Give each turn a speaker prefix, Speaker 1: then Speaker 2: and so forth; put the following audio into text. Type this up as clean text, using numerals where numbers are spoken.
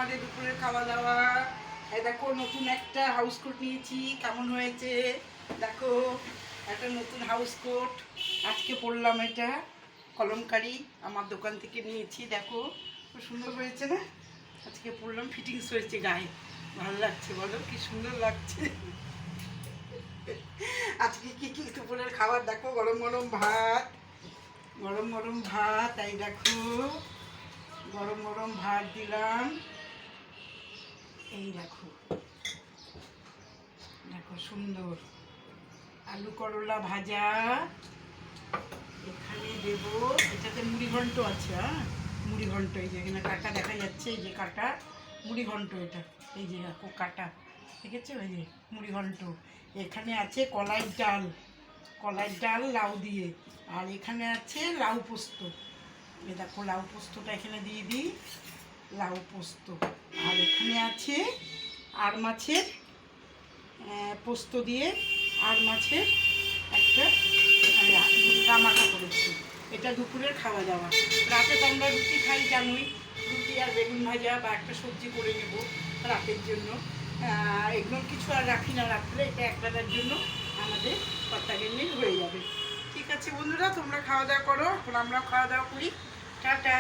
Speaker 1: আমাদের দুপুরের খাওয়া দাওয়া। এই দেখো নতুন একটা হাউস কোট নিয়েছি, কেমন হয়েছে দেখো। একটা নতুন হাউস কোট আজকে পরলাম, এটা কলমকারি আমার দোকান থেকে নিয়েছি। দেখো খুব সুন্দর হয়েছে না, আজকে পরলাম, ফিটিংস হয়েছে গায়ে, ভালো লাগছে, বলো কি সুন্দর লাগছে। আজকে কি কি দুপুরের খাবার দেখো, গরম গরম ভাত, গরম গরম ভাত, এই দেখো গরম গরম ভাত দিলাম, এই দেখো দেখো সুন্দর আলু করলা ভাজা এখানে দেব। এটাতে মুড়ি ঘন্ট আছে, হ্যাঁ মুড়ি ঘন্ট, এই যে এখানে কাটা দেখা যাচ্ছে, এই যে কাটা মুড়ি ঘন্ট, এটা এই যে দেখো কাটা, ঠিক আছে, ওই যে মুড়ি ঘন্ট। এখানে আছে কলাইয়ের ডাল, কলাইয়ের ডাল লাউ দিয়ে, আর এখানে আছে লাউ পোস্ত, এ দেখো লাউ পোস্তটা এখানে দিয়ে দিই, লাউ পোস্ত। আর এখানে আছে আর মাছের পোস্ত দিয়ে আর মাছের একটা রামাটা করেছি। এটা দুপুরের খাওয়া দাওয়া। রাতে তো আমরা রুটি খাই জানোই, রুটি আর বেগুন ভাজা বা একটা সবজি করে নেব রাতের জন্য, এগুলো কিছু আর রাখি না রাত্রে, এটা একবেলার জন্য আমাদের কর্তাগিন্নির হয়ে যাবে। ঠিক আছে বন্ধুরা, তোমরা খাওয়া দাওয়া করো, এখন আমরা খাওয়া দাওয়া করি, টাটা।